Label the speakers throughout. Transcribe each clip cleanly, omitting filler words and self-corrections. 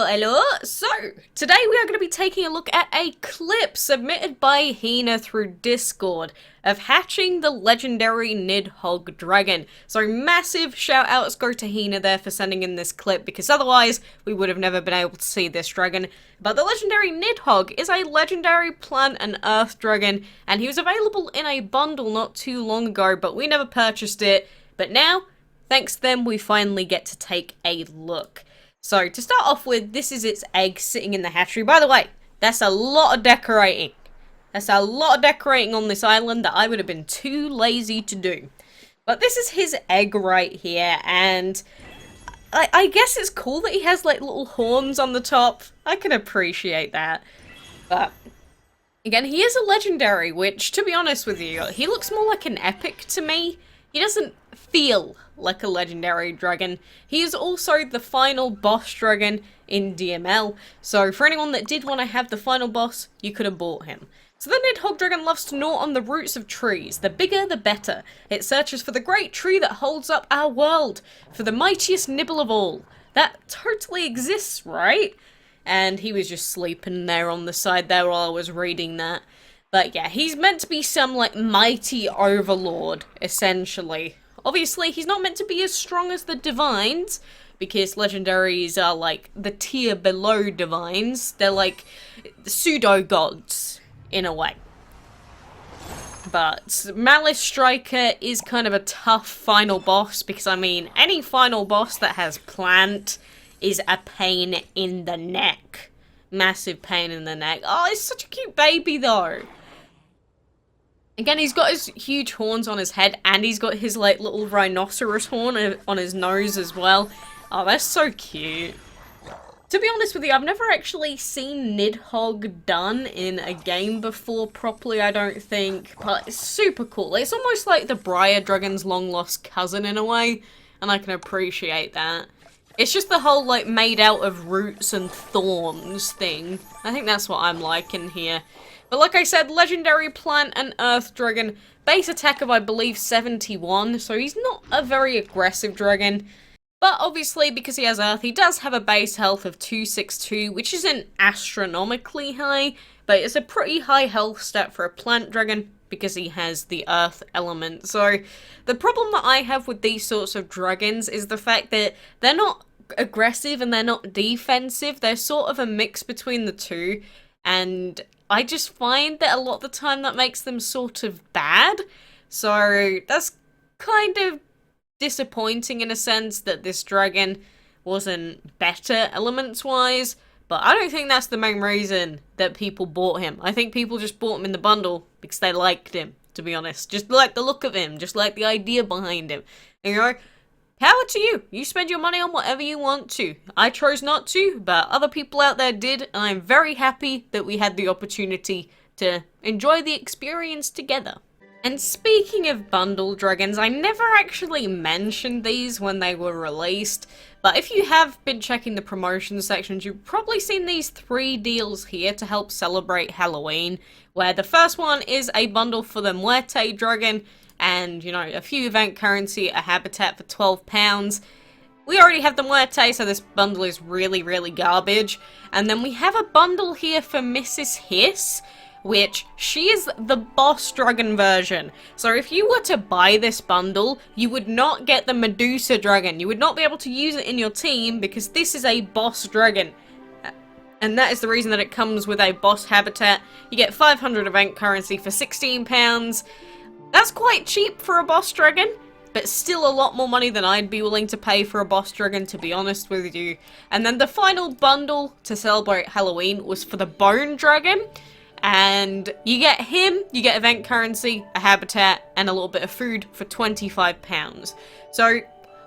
Speaker 1: Hello. So, today we are going to be taking a look at a clip submitted by Hina through Discord of hatching the legendary NIDHOGG dragon. So, massive shout outs go to Hina there for sending in this clip, because otherwise we would have never been able to see this dragon. But the legendary NIDHOGG is a legendary plant and earth dragon, and he was available in a bundle not too long ago, but we never purchased it. But now, thanks to them, we finally get to take a look. So, to start off with, this is its egg sitting in the hatchery. By the way, that's a lot of decorating. That's a lot of decorating on this island that I would have been too lazy to do. But this is his egg right here, and I guess it's cool that he has, like, little horns on the top. I can appreciate that. But, again, he is a legendary, which, to be honest with you, he looks more like an epic to me. He doesn't feel like a legendary dragon. He is also the final boss dragon in DML, so for anyone that did want to have the final boss, you could have bought him. So the NIDHOGG dragon loves to gnaw on the roots of trees. The bigger, the better. It searches for the great tree that holds up our world, for the mightiest nibble of all. That totally exists, right? And he was just sleeping there on the side there while I was reading that. But yeah, he's meant to be some, like, mighty overlord, essentially. Obviously, he's not meant to be as strong as the divines, because legendaries are, like, the tier below divines. They're, like, pseudo-gods, in a way. But Malice Striker is kind of a tough final boss, because, I mean, any final boss that has plant is a pain in the neck. Massive pain in the neck. Oh, he's such a cute baby, though. Again, he's got his huge horns on his head, and he's got his, like, little rhinoceros horn on his nose as well. Oh, that's so cute. To be honest with you, I've never actually seen NIDHOGG done in a game before properly, I don't think. But it's super cool. It's almost like the Briar Dragon's long-lost cousin in a way, and I can appreciate that. It's just the whole, like, made out of roots and thorns thing. I think that's what I'm liking here. But like I said, legendary plant and earth dragon, base attack of I believe 71, so he's not a very aggressive dragon. But obviously, because he has earth, he does have a base health of 262, which isn't astronomically high, but it's a pretty high health stat for a plant dragon because he has the earth element. So the problem that I have with these sorts of dragons is the fact that they're not aggressive and they're not defensive. They're sort of a mix between the two, and I just find that a lot of the time that makes them sort of bad. So that's kind of disappointing in a sense that this dragon wasn't better elements-wise. But I don't think that's the main reason that people bought him. I think people just bought him in the bundle because they liked him, to be honest. Just like the look of him, just like the idea behind him. You know? Power to you. You spend your money on whatever you want to. I chose not to, but other people out there did, and I'm very happy that we had the opportunity to enjoy the experience together. And speaking of bundle dragons, I never actually mentioned these when they were released, but if you have been checking the promotion sections, you've probably seen these 3 deals here to help celebrate Halloween, where the first one is a bundle for the Muerte dragon, and, you know, a few event currency, a habitat for £12. We already have the Muerte, so this bundle is really, really garbage. And then we have a bundle here for Mrs. Hiss, which she is the boss dragon version. So if you were to buy this bundle, you would not get the Medusa dragon. You would not be able to use it in your team because this is a boss dragon. And that is the reason that it comes with a boss habitat. You get 500 event currency for £16. That's quite cheap for a boss dragon, but still a lot more money than I'd be willing to pay for a boss dragon, to be honest with you. And then the final bundle to celebrate Halloween was for the Bone Dragon, and you get him, you get event currency, a habitat, and a little bit of food for £25. So,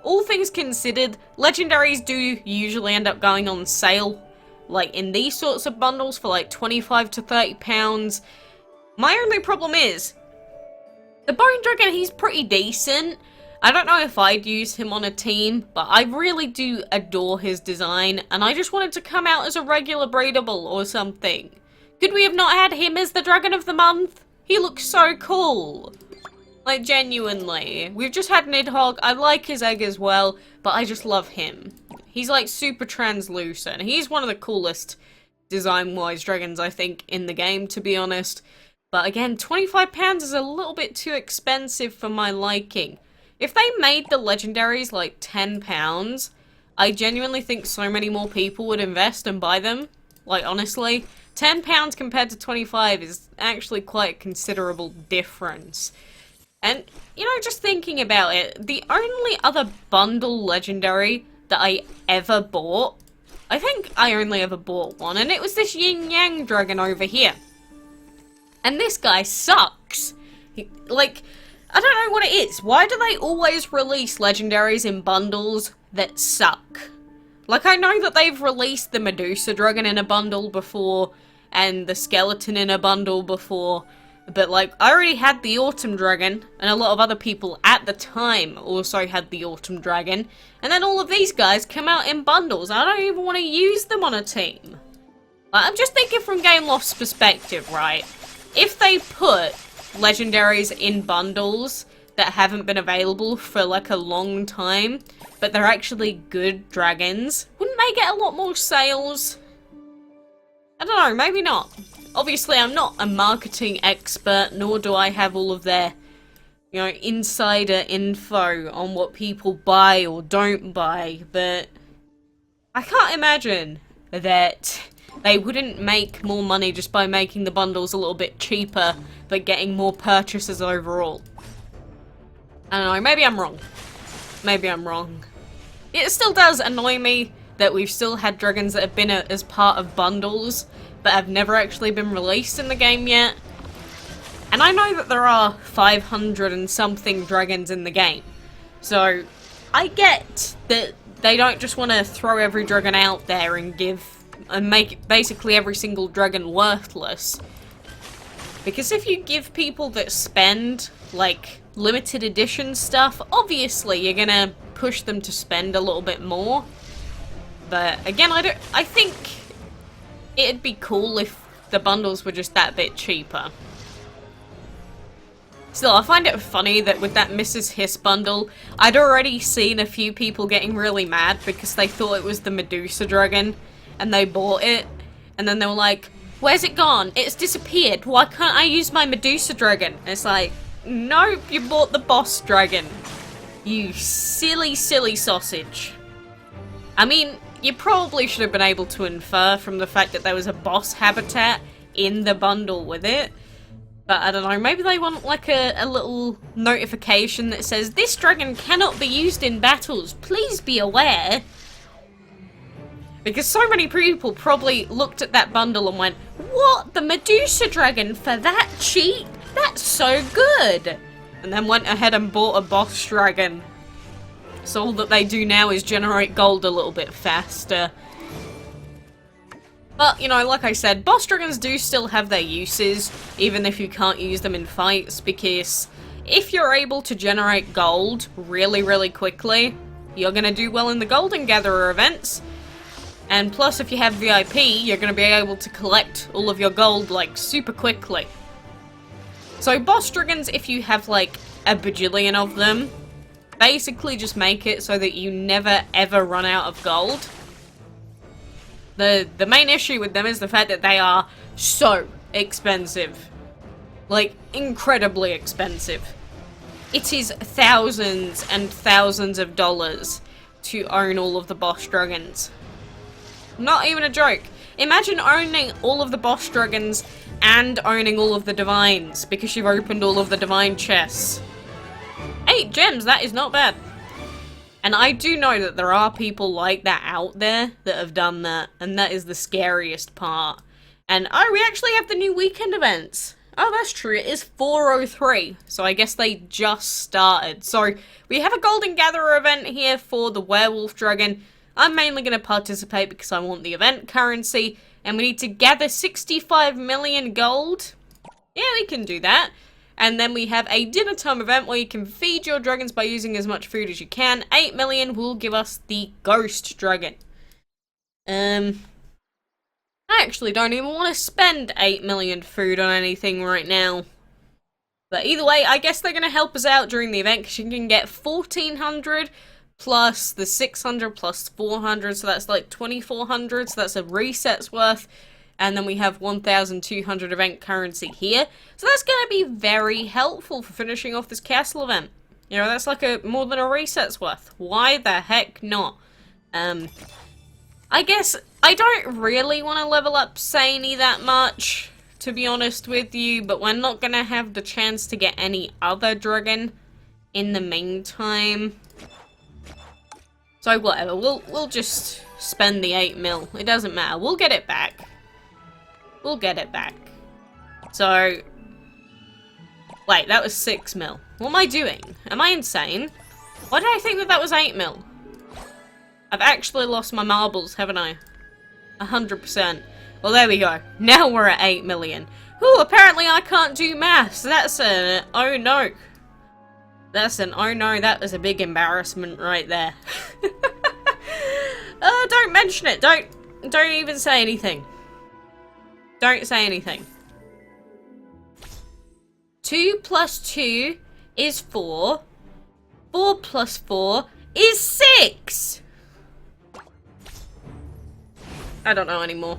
Speaker 1: all things considered, legendaries do usually end up going on sale, like in these sorts of bundles for like £25 to £30. My only problem is, the Bone Dragon, he's pretty decent. I don't know if I'd use him on a team, but I really do adore his design, and I just wanted to come out as a regular breedable or something. Could we have not had him as the Dragon of the Month? He looks so cool. Like, genuinely. We've just had NIDHOGG. I like his egg as well, but I just love him. He's like super translucent. He's one of the coolest design-wise dragons, I think, in the game, to be honest. But again, £25 is a little bit too expensive for my liking. If they made the legendaries like £10, I genuinely think so many more people would invest and buy them. Like, honestly, £10 compared to 25 is actually quite a considerable difference. And, you know, just thinking about it, the only other bundle legendary that I ever bought, I think I only ever bought one, and it was this Yin Yang dragon over here. And this guy sucks. Like, I don't know what it is. Why do they always release legendaries in bundles that suck? Like, I know that they've released the Medusa dragon in a bundle before, and the skeleton in a bundle before, but, like, I already had the Autumn Dragon, and a lot of other people at the time also had the Autumn Dragon, and then all of these guys come out in bundles. I don't even want to use them on a team. Like, I'm just thinking from Gameloft's perspective, right? If they put legendaries in bundles that haven't been available for, like, a long time, but they're actually good dragons, wouldn't they get a lot more sales? I don't know, maybe not. Obviously, I'm not a marketing expert, nor do I have all of their, you know, insider info on what people buy or don't buy, but I can't imagine that they wouldn't make more money just by making the bundles a little bit cheaper, but getting more purchases overall. I don't know, maybe I'm wrong. Maybe I'm wrong. It still does annoy me that we've still had dragons that have been as part of bundles, but have never actually been released in the game yet. And I know that there are 500 and something dragons in the game, so I get that they don't just want to throw every dragon out there and make basically every single dragon worthless. Because if you give people that spend, like, limited edition stuff, obviously you're gonna push them to spend a little bit more. But again, I think it'd be cool if the bundles were just that bit cheaper. Still, I find it funny that with that Mrs. Hiss bundle, I'd already seen a few people getting really mad because they thought it was the Medusa dragon, and they bought it, and then they were like, "Where's it gone? It's disappeared. Why can't I use my Medusa dragon?" And it's like, nope, you bought the boss dragon. You silly, silly sausage. I mean, you probably should have been able to infer from the fact that there was a boss habitat in the bundle with it. But I don't know, maybe they want like a little notification that says, "This dragon cannot be used in battles, please be aware." Because so many people probably looked at that bundle and went, "What? The Medusa dragon for that cheap? That's so good!" And then went ahead and bought a boss dragon. So all that they do now is generate gold a little bit faster. But, you know, like I said, boss dragons do still have their uses, even if you can't use them in fights, because if you're able to generate gold really, really quickly, you're gonna do well in the Golden Gatherer events. And plus, if you have VIP, you're gonna be able to collect all of your gold, like, super quickly. So boss dragons, if you have, like, a bajillion of them, basically just make it so that you never ever run out of gold. The main issue with them is the fact that they are so expensive. Like, incredibly expensive. It is thousands and thousands of dollars to own all of the boss dragons. Not even a joke. Imagine owning all of the boss dragons and owning all of the divines because you've opened all of the divine chests. 8 gems, that is not bad. And I do know that there are people like that out there that have done that, and that is the scariest part. And oh, we actually have the new weekend events. Oh, that's true, it is 4:03, so I guess they just started. So, we have a Golden Gatherer event here for the Werewolf Dragon. I'm mainly going to participate because I want the event currency, and we need to gather 65 million gold. Yeah, we can do that. And then we have a dinner time event where you can feed your dragons by using as much food as you can. 8 million will give us the Ghost Dragon. I actually don't even want to spend 8 million food on anything right now. But either way, I guess they're going to help us out during the event because you can get 1,400 plus the 600 plus 400, so that's like 2400, so that's a reset's worth. And then we have 1,200 event currency here. So that's going to be very helpful for finishing off this castle event. You know, that's like more than a reset's worth. Why the heck not? I guess I don't really want to level up Saini that much, to be honest with you, but we're not going to have the chance to get any other dragon in the meantime. So whatever, we'll just spend the 8 mil. It doesn't matter. We'll get it back. We'll get it back. So, wait, that was 6 mil. What am I doing? Am I insane? Why did I think that was 8 mil? I've actually lost my marbles, haven't I? 100%. Well, there we go. Now we're at 8 million. Ooh, apparently I can't do maths. That's an oh no. That's an oh no. That was a big embarrassment right there. Don't mention it. Don't even say anything. Don't say anything. 2 plus 2 is 4. 4 plus 4 is 6. I don't know anymore.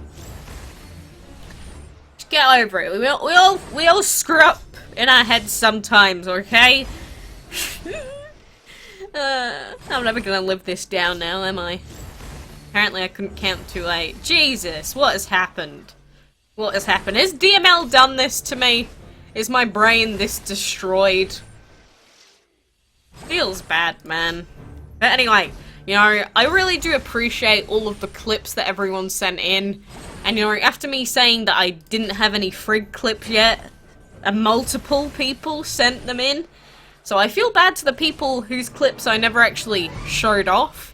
Speaker 1: Just get over it. We all screw up in our heads sometimes, okay? I'm never gonna live this down now, am I? Apparently I couldn't count to 8. Jesus, what has happened? What has happened? Has DML done this to me? Is my brain this destroyed? Feels bad, man. But anyway, you know, I really do appreciate all of the clips that everyone sent in. And, you know, after me saying that I didn't have any frig clips yet, multiple people sent them in. So I feel bad to the people whose clips I never actually showed off.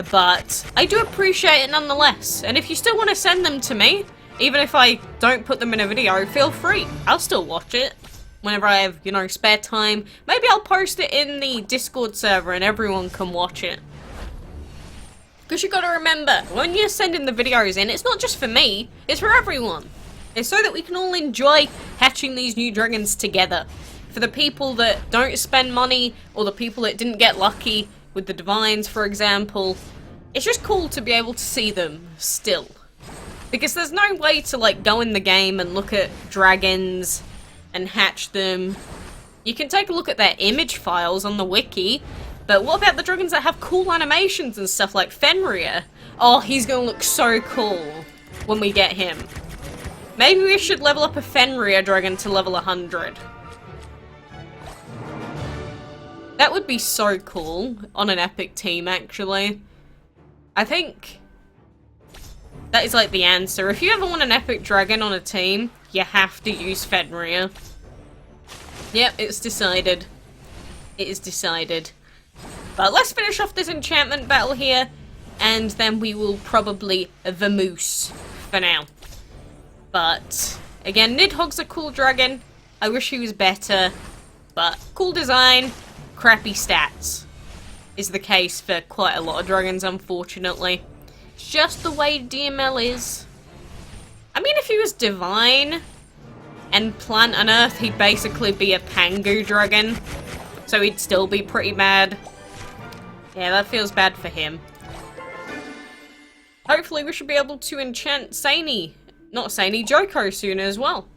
Speaker 1: But I do appreciate it nonetheless. And if you still want to send them to me, even if I don't put them in a video, feel free. I'll still watch it whenever I have, you know, spare time. Maybe I'll post it in the Discord server and everyone can watch it. Because you gotta remember, when you're sending the videos in, it's not just for me, it's for everyone. It's so that we can all enjoy hatching these new dragons together. For the people that don't spend money, or the people that didn't get lucky with the divines, for example, it's just cool to be able to see them still. Because there's no way to, like, go in the game and look at dragons and hatch them. You can take a look at their image files on the wiki, but what about the dragons that have cool animations and stuff like Fenrir? Oh, he's gonna look so cool when we get him. Maybe we should level up a Fenrir dragon to level 100. That would be so cool on an epic team, actually. I think that is like the answer. If you ever want an epic dragon on a team, you have to use Fenrir. Yep, it's decided. It is decided. But let's finish off this enchantment battle here, and then we will probably vamoose for now. But, again, NIDHOGG's a cool dragon. I wish he was better, but cool design, crappy stats is the case for quite a lot of dragons, unfortunately. It's just the way DML is. I mean, if he was divine and plant and earth, he'd basically be a Pangu dragon, so he'd still be pretty bad. Yeah, that feels bad for him. Hopefully we should be able to enchant Saini. Not Saini, Joko soon as well.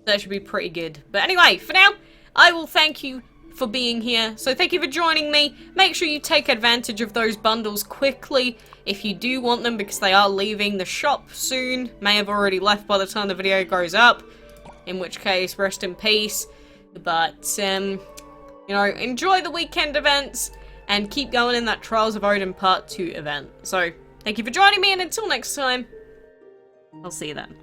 Speaker 1: That should be pretty good. But anyway, for now, I will thank you for being here. So thank you for joining me. Make sure you take advantage of those bundles quickly if you do want them, because they are leaving the shop soon. May have already left by the time the video goes up. In which case, rest in peace. But, you know, enjoy the weekend events. And keep going in that Trials of Odin Part 2 event. So, thank you for joining me, and until next time, I'll see you then.